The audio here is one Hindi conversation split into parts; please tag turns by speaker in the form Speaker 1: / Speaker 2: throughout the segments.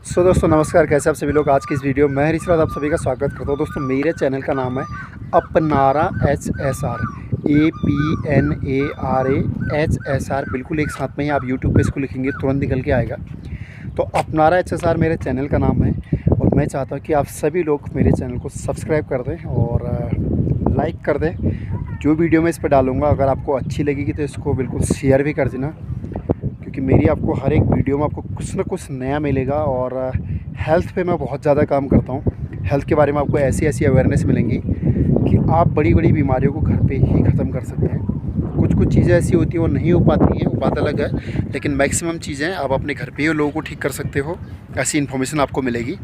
Speaker 1: दोस्तों नमस्कार, कैसे आप सभी लोग। आज की इस वीडियो में मैं हरीश आप सभी का स्वागत करता हूं। दोस्तों मेरे चैनल का नाम है अपनारा HSR, APNARA HSR। बिल्कुल एक साथ में ही आप यूट्यूब पे इसको लिखेंगे तुरंत निकल के आएगा। तो अपनारा HSR मेरे चैनल का नाम है और मैं चाहता हूं कि आप सभी लोग मेरे चैनल को सब्सक्राइब कर दें और लाइक कर दें। जो वीडियो मैं इस पर डालूँगा अगर आपको अच्छी लगेगी तो इसको बिल्कुल शेयर भी कर देना, क्योंकि मेरी आपको हर एक वीडियो में आपको कुछ ना कुछ नया मिलेगा। और हेल्थ पे मैं बहुत ज़्यादा काम करता हूँ। हेल्थ के बारे में आपको ऐसी ऐसी अवेयरनेस मिलेंगी कि आप बड़ी बड़ी बीमारियों को घर पे ही ख़त्म कर सकते हैं। कुछ कुछ चीज़ें ऐसी होती हैं वो नहीं हो पाती हैं, वो बात अलग है, लेकिन मैक्सिमम चीज़ें आप अपने घर पे ही लोगों को ठीक कर सकते हो। ऐसी इन्फॉर्मेशन आपको मिलेगी।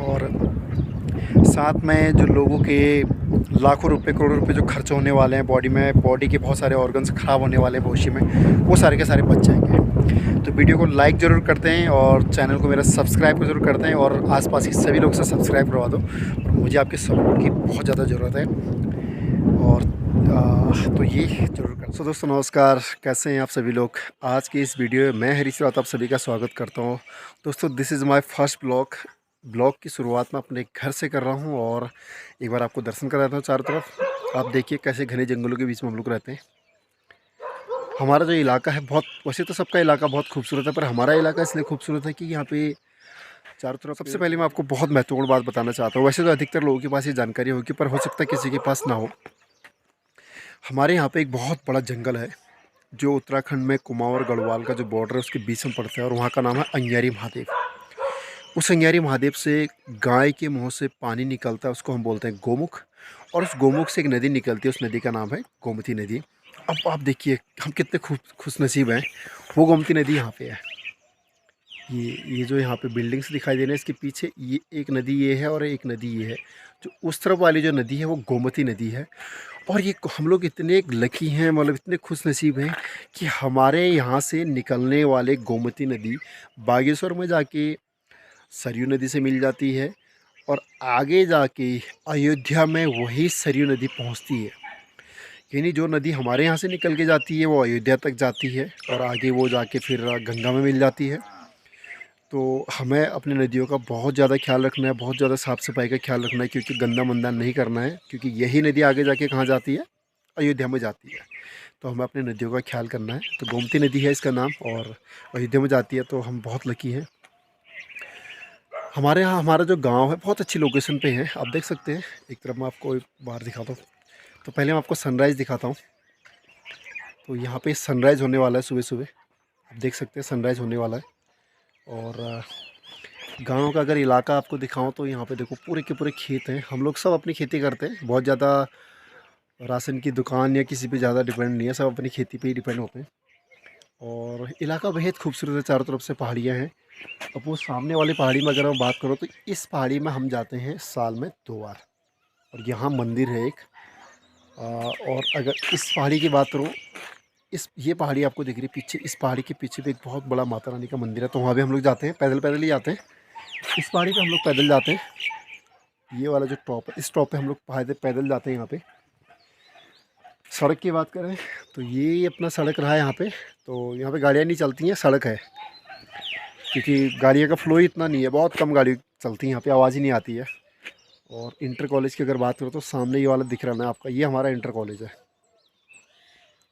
Speaker 1: और साथ में जो लोगों के लाखों रुपए करोड़ों रुपए जो खर्च होने वाले हैं बॉडी में, बॉडी के बहुत सारे ऑर्गन्स ख़राब होने वाले हैं भविष्य में, वो सारे के सारे बच जाएंगे। तो वीडियो को लाइक ज़रूर करते हैं और चैनल को मेरा सब्सक्राइब ज़रूर करते हैं और आसपास के सभी लोग से सब्सक्राइब करवा दो। और मुझे आपके सपोर्ट की बहुत ज़्यादा ज़रूरत है। और तो ये ज़रूर कर। दोस्तों नमस्कार, कैसे हैं आप सभी लोग। आज की इस वीडियो में मैं हरीश रावत आप सभी का स्वागत करता हूँ। दोस्तों this is my first blog की शुरुआत मैं अपने घर से कर रहा हूँ और एक बार आपको दर्शन कराता हूँ चारों तरफ। आप देखिए कैसे घने जंगलों के बीच में हम लोग रहते हैं। हमारा जो इलाका है बहुत, वैसे तो सबका इलाका बहुत खूबसूरत है, पर हमारा इलाका इसलिए खूबसूरत है कि यहाँ पे चारों तरफ। सबसे पहले मैं आपको बहुत महत्वपूर्ण बात बताना चाहता हूँ। वैसे तो अधिकतर लोगों के पास ये जानकारी होगी, पर हो सकता है किसी के पास ना हो। हमारे यहाँ पे एक बहुत बड़ा जंगल है जो उत्तराखंड में कुमाऊं और गढ़वाल का जो बॉर्डर है उसके बीच में पड़ता है और वहाँ का नाम है अंगारी महादेव। उस अंगारी महादेव से गाय के मुँह से पानी निकलता है, उसको हम बोलते हैं गोमुख। और उस गोमुख से एक नदी निकलती है, उस नदी का नाम है गोमती नदी। अब आप देखिए हम कितने खुश नसीब हैं, वो गोमती नदी यहाँ पे है। ये जो यहाँ पे बिल्डिंग्स दिखाई दे रहे हैं इसके पीछे, ये एक नदी ये है और एक नदी ये है। जो उस तरफ वाली जो नदी है वो गोमती नदी है। और ये हम लोग इतने लकी हैं, मतलब इतने खुश नसीब हैं कि हमारे यहाँ से निकलने वाले गोमती नदी बागेश्वर में जाके सरयू नदी से मिल जाती है और आगे जाके अयोध्या में वही सरयू नदी पहुँचती है। यानी जो नदी हमारे यहाँ से निकल के जाती है वो अयोध्या तक जाती है और आगे वो जाके फिर गंगा में मिल जाती है। तो हमें अपनी नदियों का बहुत ज़्यादा ख्याल रखना है, बहुत ज़्यादा साफ़ सफाई का ख्याल रखना है, क्योंकि गंदा मंदा नहीं करना है, क्योंकि यही नदी आगे जाके कहाँ जाती है, अयोध्या में जाती है। तो हमें अपनी नदियों का ख्याल करना है। तो गोमती नदी है इसका नाम और अयोध्या में जाती है, तो हम बहुत लकी हैं। हमारे यहाँ हमारा जो गाँव है बहुत अच्छी लोकेशन पे है, आप देख सकते हैं। एक तरफ मैं आपको बाहर दिखाता हूँ। तो पहले मैं आपको सनराइज़ दिखाता हूँ। तो यहाँ पे सनराइज़ होने वाला है सुबह सुबह, आप देख सकते हैं सनराइज़ होने वाला है। और गाँव का अगर इलाका आपको दिखाऊं तो यहाँ पे देखो पूरे के पूरे खेत हैं। हम लोग सब अपनी खेती करते हैं, बहुत ज़्यादा राशन की दुकान या किसी पे ज़्यादा डिपेंड नहीं है, सब अपनी खेती पे ही डिपेंड होते हैं। और इलाका बेहद खूबसूरत है, चारों तरफ से पहाड़ियाँ हैं। अब वो सामने वाली पहाड़ी में अगर मैं बात करूँ तो इस पहाड़ी में हम जाते हैं साल में 2 बार। और यहाँ मंदिर है एक। और अगर इस पहाड़ी की बात करूँ, ये पहाड़ी आपको दिख रही है पीछे, इस पहाड़ी के पीछे भी एक बहुत बड़ा माता रानी का मंदिर है, तो वहाँ भी हम लोग जाते हैं, पैदल पैदल ही जाते हैं। इस पहाड़ी पे हम लोग पैदल जाते हैं। ये वाला जो टॉप है, इस टॉप पे हम लोग पैदल जाते हैं। यहाँ पे सड़क की बात करें तो ये अपना सड़क रहा है यहाँ पे। तो यहाँ पे गाड़ियाँ नहीं चलती हैं, सड़क है, क्योंकि गाड़ियों का फ्लो ही इतना नहीं है, बहुत कम गाड़ी चलती है यहाँ पे, आवाज़ ही नहीं आती है। और इंटर कॉलेज की अगर बात करो तो सामने ये वाला दिख रहा है आपका, ये हमारा इंटर कॉलेज है,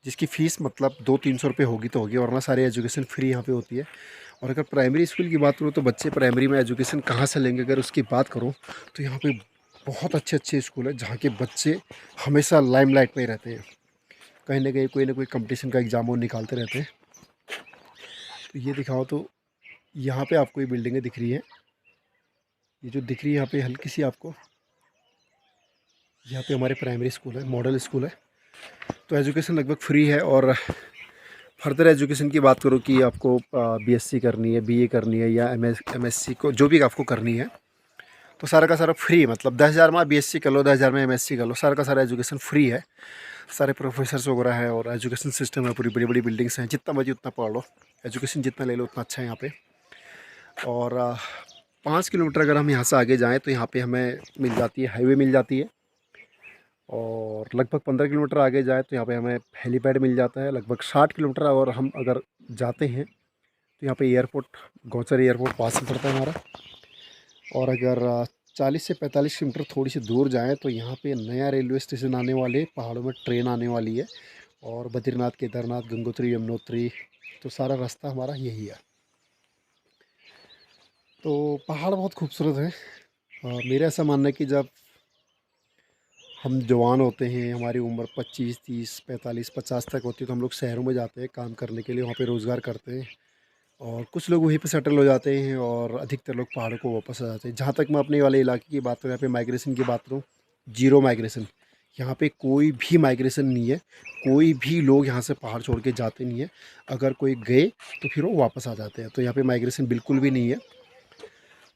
Speaker 1: जिसकी फ़ीस मतलब 200-300 रुपये होगी तो होगी, वरना सारी एजुकेशन फ्री यहाँ पे होती है। और अगर प्राइमरी स्कूल की बात करूँ तो बच्चे प्राइमरी में एजुकेशन कहाँ से लेंगे, अगर उसकी बात करूँ तो यहाँ पे बहुत अच्छे अच्छे स्कूल है जहाँ के बच्चे हमेशा लाइमलाइट में ही रहते हैं, कहीं ना कोई कंपटीशन का एग्ज़ाम वो निकालते रहते हैं। तो ये दिखाओ तो यहाँ पे आपको ये बिल्डिंगें दिख रही हैं, ये जो दिख रही है यहाँ पे हल्की सी आपको, यहाँ पे हमारे प्राइमरी स्कूल है, मॉडल स्कूल है। तो एजुकेशन लगभग फ्री है। और फर्दर एजुकेशन की बात करूँ कि आपको बीएससी करनी है, बीए करनी है या एमएससी को जो भी आपको करनी है, तो सारा का सारा फ्री, मतलब 10,000 में बीएससी कर लो, 10,000 में एमएससी कर लो, सारा का सारा एजुकेशन फ्री है। सारे प्रोफेसर्स वगैरह है और एजुकेशन सिस्टम है, पूरी बड़ी बड़ी बिल्डिंग्स हैं, जितना मर्जी उतना पढ़ लो, एजुकेशन जितना ले लो उतना अच्छा है यहाँ पे। और 5 किलोमीटर अगर हम यहाँ से आगे जाएँ तो यहाँ पर हमें मिल जाती है, हाईवे मिल जाती है। और लगभग 15 किलोमीटर आगे जाए तो यहाँ पे हमें हेलीपैड मिल जाता है। लगभग 60 किलोमीटर और हम अगर जाते हैं तो यहाँ पे एयरपोर्ट, गौचर एयरपोर्ट पास में पड़ता है हमारा। और अगर 40 से 45 किलोमीटर थोड़ी सी दूर जाएँ तो यहाँ पे नया रेलवे स्टेशन आने वाले, पहाड़ों में ट्रेन आने वाली है। और बद्रीनाथ, केदारनाथ, गंगोत्री, यमुनोत्री, तो सारा रास्ता हमारा यही है। तो पहाड़ बहुत खूबसूरत है। मेरा ऐसा मानना है कि जब हम जवान होते हैं, हमारी उम्र 25, 30, 45, 50 तक होती है, तो हम लोग शहरों में जाते हैं काम करने के लिए, वहाँ पे रोज़गार करते हैं। और कुछ लोग वहीं पे सेटल हो जाते हैं और अधिकतर लोग पहाड़ों को वापस आ जाते हैं। जहाँ तक मैं अपने वाले इलाके की बात करूँ, यहाँ पे माइग्रेशन की बात करूँ, जीरो माइग्रेशन। यहाँ पे कोई भी माइग्रेशन नहीं है, कोई भी लोग यहाँ से पहाड़ छोड़ के जाते नहीं है। अगर कोई गए तो फिर वो वापस आ जाते हैं, तो यहाँ पे माइग्रेशन बिल्कुल भी नहीं है।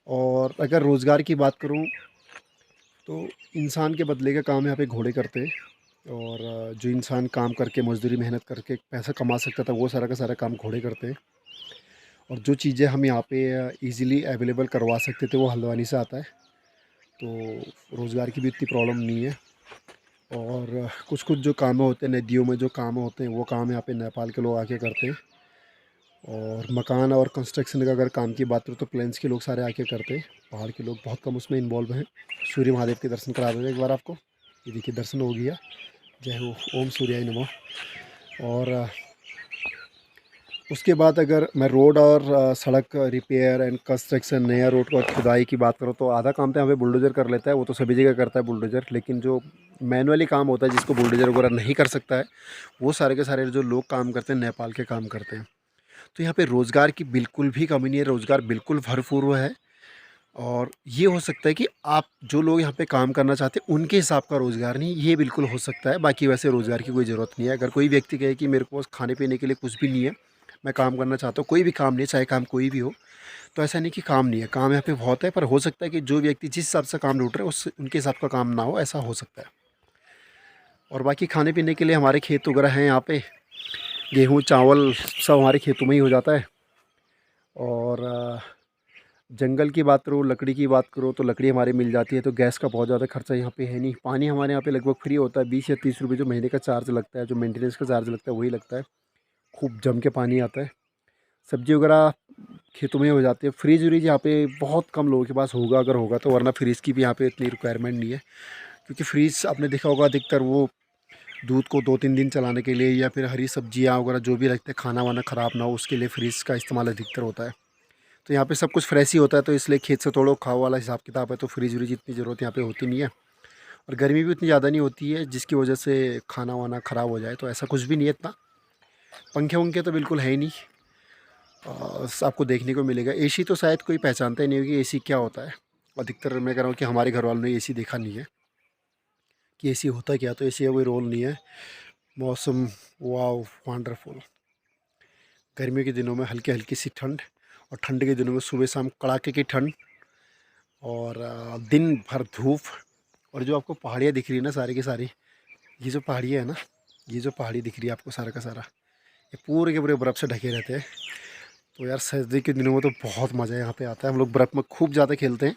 Speaker 1: और अगर रोज़गार की बात करूँ तो इंसान के बदले का काम यहाँ पे घोड़े करते हैं। और जो इंसान काम करके, मजदूरी मेहनत करके पैसा कमा सकता था, वो सारा का सारा काम घोड़े करते हैं। और जो चीज़ें हम यहाँ पे इजीली अवेलेबल करवा सकते थे, वो हल्द्वानी से आता है। तो रोज़गार की भी इतनी प्रॉब्लम नहीं है। और कुछ कुछ जो काम होते हैं नदियों में, जो काम होते हैं, वो काम यहाँ पे नेपाल के लोग आके करते हैं। और मकान और कंस्ट्रक्शन का अगर काम की बात करूँ तो प्लेन्स के लोग सारे आके करते हैं, पहाड़ के लोग बहुत कम उसमें इन्वॉल्व हैं। सूर्य महादेव के दर्शन करा देते एक बार आपको, ये देखिए दर्शन हो गया। जय हो, ओम सूर्याय नमः। और उसके बाद अगर मैं रोड और सड़क रिपेयर एंड कंस्ट्रक्शन, नया रोड को खुदाई की बात करूँ तो आधा काम तो यहाँ पे बुलडोज़र कर लेता है, वो तो सभी जगह करता है बुलडोज़र। लेकिन जो मैनुअली काम होता है, जिसको बुलडोज़र वगैरह नहीं कर सकता है, वो सारे के सारे जो लोग काम करते हैं, नेपाल के काम करते हैं। तो यहाँ पे रोज़गार की बिल्कुल भी कमी नहीं है, रोज़गार बिल्कुल भरपूर है। और ये हो सकता है कि आप जो लोग यहाँ पे काम करना चाहते हैं उनके हिसाब का रोज़गार नहीं, ये बिल्कुल हो सकता है। बाकी वैसे रोज़गार की कोई ज़रूरत नहीं है। अगर कोई व्यक्ति कहे कि मेरे को खाने पीने के लिए कुछ भी नहीं है, मैं काम करना चाहता हूँ, कोई भी काम नहीं है, चाहे काम कोई भी हो, तो ऐसा नहीं कि काम नहीं है, काम यहाँ पे बहुत है। पर हो सकता है कि जो व्यक्ति जिस हिसाब से काम ढूंढ रहे हैं उस उनके हिसाब का काम ना हो, ऐसा हो सकता है। और बाकी खाने पीने के लिए हमारे खेत वगैरह हैं यहाँ पे, गेहूँ चावल सब हमारे खेतों में ही हो जाता है। और जंगल की बात करो, लकड़ी की बात करो तो लकड़ी हमारी मिल जाती है। तो गैस का बहुत ज़्यादा खर्चा यहाँ पे है नहीं। पानी हमारे यहाँ पे लगभग फ्री होता है, 20 या 30 रुपये जो महीने का चार्ज लगता है, जो मेंटेनेंस का चार्ज लगता है वही लगता है। खूब जम के पानी आता है। सब्ज़ी वगैरह खेतों में हो जाती है। फ्रिज व्रिज यहाँ पे बहुत कम लोगों के पास होगा, अगर होगा तो, वरना फ्रिज की भी यहाँ पे इतनी रिक्वायरमेंट नहीं है। क्योंकि फ्रिज आपने देखा होगा अधिकतर वो दूध को 2-3 दिन चलाने के लिए, या फिर हरी सब्जियाँ वगैरह जो भी रखते हैं, खाना वाना ख़राब ना हो उसके लिए फ्रिज का इस्तेमाल अधिकतर होता है। तो यहाँ पे सब कुछ फ्रेश ही होता है, तो इसलिए खेत से तोड़ो खाओ वाला हिसाब किताब है। तो फ्रिज व्रिज इतनी ज़रूरत यहाँ पे होती नहीं है। और गर्मी भी उतनी ज़्यादा नहीं होती है जिसकी वजह से खाना वाना ख़राब हो जाए, तो ऐसा कुछ भी नहीं है इतना। पंखे वंखे तो बिल्कुल है ही नहीं। आपको देखने को मिलेगा। एसी तो शायद कोई पहचानता ही नहीं होगी एसी क्या होता है। अधिकतर मैं कह रहा हूँ कि हमारे घर वालों ने एसी देखा नहीं है कि एसी होता क्या, तो एसी का कोई रोल नहीं है। मौसम वाव वंडरफुल। गर्मियों के दिनों में हल्की हल्की सी ठंड, और ठंड के दिनों में सुबह शाम कड़ाके की ठंड, और दिन भर धूप। और जो आपको पहाड़ियाँ दिख रही है ना सारी की सारी, ये जो पहाड़ियाँ है ना, ये जो पहाड़ी दिख रही है आपको सारा का सारा, ये पूरे के पूरे बर्फ़ से ढके रहते हैं। तो यार सर्दी के दिनों में तो बहुत मज़ा यहाँ पे आता है। हम लोग बर्फ़ में खूब ज़्यादा खेलते हैं।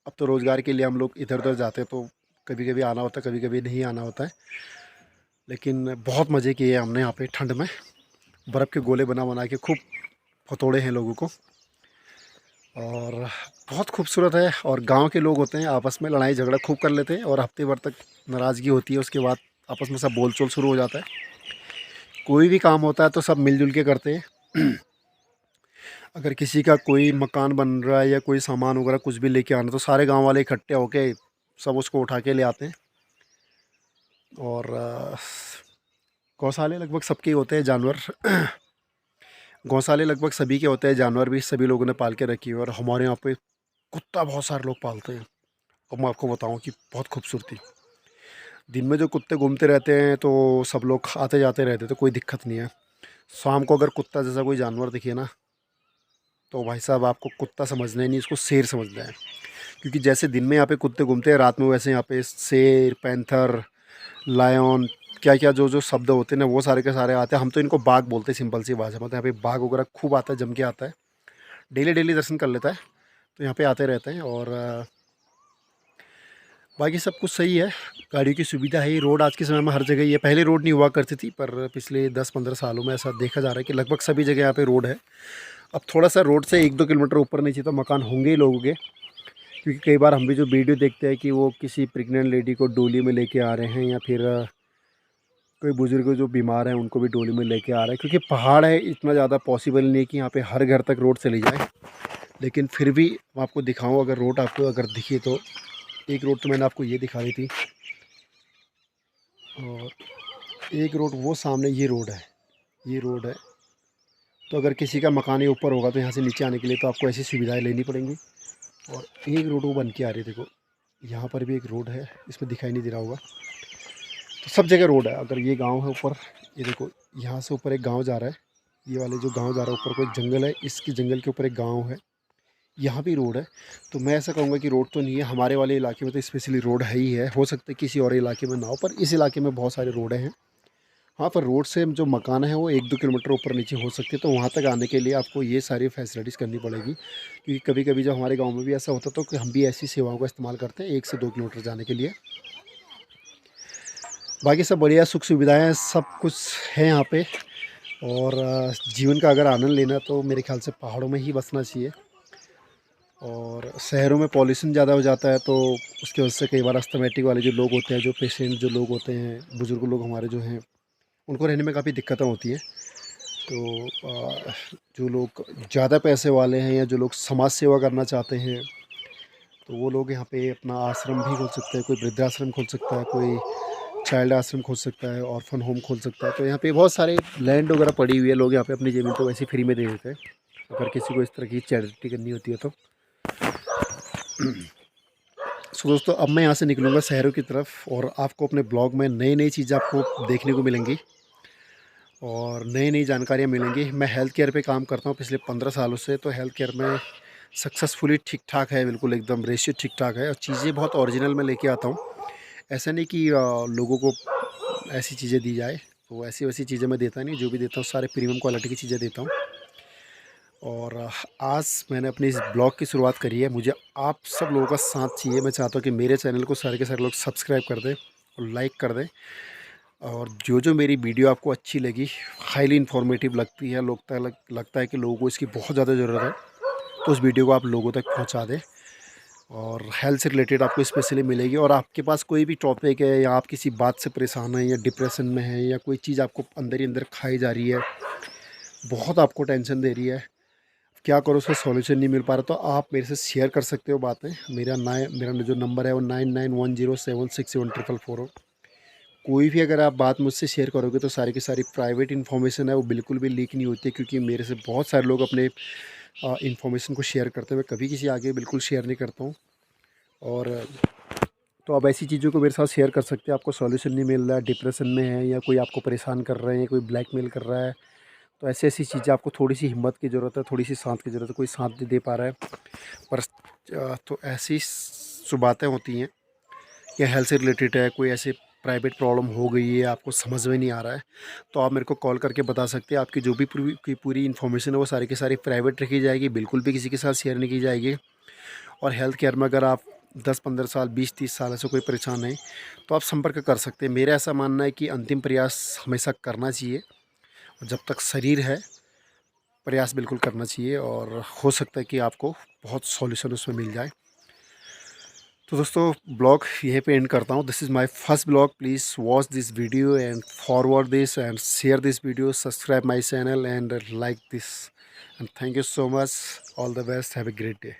Speaker 1: अब तो रोज़गार के लिए हम लोग इधर उधर जाते हैं, तो कभी कभी आना होता है, कभी कभी नहीं आना होता है। लेकिन बहुत मज़े किए हमने यहाँ पे ठंड में। बर्फ़ के गोले बना बना के खूब फतोड़े हैं लोगों को। और बहुत खूबसूरत है। और गांव के लोग होते हैं, आपस में लड़ाई झगड़ा खूब कर लेते हैं, और हफ्ते भर तक नाराज़गी होती है। उसके बाद आपस में सब बोल चोल शुरू हो जाता है। कोई भी काम होता है तो सब मिलजुल के करते हैं। अगर किसी का कोई मकान बन रहा है या कोई सामान वगैरह कुछ भी लेके आना, तो सारे गांव वाले इकट्ठे होके सब उसको उठा के ले आते हैं। और गौशाले लगभग सबके होते हैं जानवर। गौशाले लगभग सभी के होते हैं, जानवर भी सभी लोगों ने पाल के रखी है। और हमारे यहाँ पे कुत्ता बहुत सारे लोग पालते हैं। अब मैं आपको बताऊँ कि बहुत खूबसूरती, दिन में जो कुत्ते घूमते रहते हैं तो सब लोग आते जाते रहते हैं, तो कोई दिक्कत नहीं है। शाम को अगर कुत्ता जैसा कोई जानवर दिखे ना, तो भाई साहब आपको कुत्ता समझना ही नहीं, इसको शेर समझना है। क्योंकि जैसे दिन में यहाँ पे कुत्ते घूमते हैं, रात में वैसे यहाँ पे शेर, पैंथर, लायन, क्या क्या जो जो शब्द होते हैं ना, वो सारे के सारे आते हैं। हम तो इनको बाघ बोलते हैं सिंपल सी भाषा में। तो यहाँ पे बाघ वगैरह खूब आता है, जम के आता है। डेली डेली दर्शन कर लेता है, तो यहाँ पे आते रहते हैं। और बाकी सब कुछ सही है, गाड़ियों की सुविधा है। रोड आज के समय में हर जगह ही है, पहले रोड नहीं हुआ करती थी, पर पिछले 10-15 सालों में ऐसा देखा जा रहा है कि लगभग सभी जगह यहाँ पे रोड है। अब थोड़ा सा रोड से 1-2 किलोमीटर ऊपर नीचे तो मकान होंगे ही लोगों के, क्योंकि कई बार हम भी जो वीडियो देखते हैं कि वो किसी प्रेग्नेंट लेडी को डोली में लेके आ रहे हैं, या फिर कोई बुज़ुर्ग जो बीमार हैं उनको भी डोली में लेके आ रहे हैं, क्योंकि पहाड़ है, इतना ज़्यादा पॉसिबल नहीं है कि यहाँ पे हर घर तक रोड चली जाए। लेकिन फिर भी मैं आपको दिखाऊँ, अगर रोड आपको अगर दिखी तो एक रोड तो मैंने आपको ये दिखा दी थी, और एक रोड वो सामने ये रोड है, ये रोड है। तो अगर किसी का मकान ही ऊपर होगा तो यहाँ से नीचे आने के लिए तो आपको ऐसी सुविधाएं लेनी पड़ेंगी। और एक रोड वो बन के आ रही है, देखो यहाँ पर भी एक रोड है, इसमें दिखाई नहीं दे रहा होगा। तो सब जगह रोड है। अगर ये गांव है ऊपर, ये देखो यहाँ से ऊपर एक गांव जा रहा है, ये वाले जो गांव जा रहा है ऊपर को एक जंगल है, इसके जंगल के ऊपर एक गाँव है, यहाँ भी रोड है। तो मैं ऐसा कहूँगा कि रोड तो नहीं है, हमारे वाले इलाके में तो स्पेशली रोड है ही है। हो सकता है किसी और इलाके में ना हो, पर इस इलाके में बहुत सारे रोडें हैं। हाँ, पर रोड से जो मकान है वो 1-2 किलोमीटर ऊपर नीचे हो सकते हैं, तो वहाँ तक आने के लिए आपको ये सारी फैसिलिटीज़ करनी पड़ेगी। क्योंकि कभी-कभी जब हमारे गाँव में भी ऐसा होता है, तो कि हम भी ऐसी सेवाओं का इस्तेमाल करते हैं 1 से 2 किलोमीटर जाने के लिए। बाकी सब बढ़िया, सुख सुविधाएँ सब कुछ है यहाँ पे। और जीवन का अगर आनंद लेना तो मेरे ख़्याल से पहाड़ों में ही बसना चाहिए। और शहरों में पॉल्यूशन ज़्यादा हो जाता है, तो उसकी वजह से कई बार अस्थमैटिक वाले जो लोग होते हैं, जो पेशेंट जो लोग होते हैं, बुज़ुर्ग लोग हमारे जो हैं, उनको रहने में काफ़ी दिक्कतें होती हैं। तो जो लोग ज़्यादा पैसे वाले हैं या जो लोग समाज सेवा करना चाहते हैं, तो वो लोग यहाँ पे अपना आश्रम भी खोल सकते हैं। कोई वृद्धाश्रम खोल सकता है, कोई चाइल्ड आश्रम खोल सकता है, ऑर्फन होम खोल सकता है। तो यहाँ पे बहुत सारे लैंड वगैरह पड़ी हुई है, लोग यहाँ पे अपनी ज़मीन तो वैसे फ्री में दे देते हैं, अगर किसी को इस तरह की चैरिटी करनी होती है तो। सो दोस्तों, अब मैं यहाँ से निकलूँगा शहरों की तरफ, और आपको अपने ब्लॉग में नई नई चीज़ें आपको देखने को मिलेंगी और नई नई जानकारियाँ मिलेंगी। मैं हेल्थ केयर पे काम करता हूँ पिछले 15 सालों से, तो हेल्थ केयर में सक्सेसफुली ठीक ठाक है, बिल्कुल एकदम रेशियो ठीक ठाक है, और चीज़ें बहुत ओरिजिनल में लेके आता हूँ। ऐसा नहीं कि लोगों को ऐसी चीज़ें दी जाए, तो ऐसी वैसी चीज़ें मैं देता नहीं, जो भी देता हूँ सारे प्रीमियम क्वालिटी की चीज़ें देता हूँ। और आज मैंने अपनी इस ब्लॉग की शुरुआत करी है। मुझे आप सब लोगों का साथ चाहिए। मैं चाहता हूँ कि मेरे चैनल को सारे के सारे लोग सब्सक्राइब कर दें और लाइक कर दें। और जो मेरी वीडियो आपको अच्छी लगी, हाईली इन्फॉर्मेटिव लगती है, लगता है कि लोगों को इसकी बहुत ज़्यादा ज़रूरत है, तो उस वीडियो को आप लोगों तक पहुँचा दें। और हेल्थ से रिलेटेड आपको स्पेशली मिलेगी। और आपके पास कोई भी टॉपिक है, या आप किसी बात से परेशान हैं, या डिप्रेशन में हैं, या कोई चीज़ आपको अंदर ही अंदर खाई जा रही है, बहुत आपको टेंशन दे रही है, क्या करो उसका सॉल्यूशन नहीं मिल पा रहा, तो आप मेरे से शेयर कर सकते हो बातें। मेरा जो नंबर है वो 9910767444 हो। कोई भी अगर आप बात मुझसे शेयर करोगे तो सारी की सारी प्राइवेट इन्फॉर्मेशन है, वो बिल्कुल भी लीक नहीं होती है, क्योंकि मेरे से बहुत सारे लोग अपने इन्फॉर्मेशन को शेयर करते हैं। मैं कभी किसी आगे बिल्कुल शेयर नहीं करता हूँ। और तो आप ऐसी चीज़ों को मेरे साथ शेयर कर सकते हैं। आपको सॉल्यूशन नहीं मिल रहा है, डिप्रेशन में है, या कोई आपको परेशान कर रहे हैं, कोई ब्लैकमेल कर रहा है, तो ऐसी-ऐसी चीज़ें आपको थोड़ी सी हिम्मत की ज़रूरत है, थोड़ी सी साथ की ज़रूरत है, कोई साथ नहीं दे पा रहा है, पर तो ऐसी जो बातें होती हैं, या हेल्थ से रिलेटेड है, कोई ऐसे प्राइवेट प्रॉब्लम हो गई है, आपको समझ में नहीं आ रहा है, तो आप मेरे को कॉल करके बता सकते हैं। आपकी जो भी पूरी इन्फॉर्मेशन है वो सारी की सारी प्राइवेट रखी जाएगी, बिल्कुल भी किसी के साथ शेयर नहीं की जाएगी। और हेल्थ केयर में अगर आप 10-15 साल, 20-30 साल से कोई परेशान है, तो आप संपर्क कर सकते हैं। मेरा ऐसा मानना है कि अंतिम प्रयास हमेशा करना चाहिए, और जब तक शरीर है, प्रयास बिल्कुल करना चाहिए, और हो सकता है कि आपको बहुत सॉल्यूशन उसमें मिल जाए। तो दोस्तों, ब्लॉग यहीं पे एंड करता हूँ। This is my first blog. Please watch this video and forward this and share this video, subscribe my channel and like this, and thank you so much. All the best, have a great day.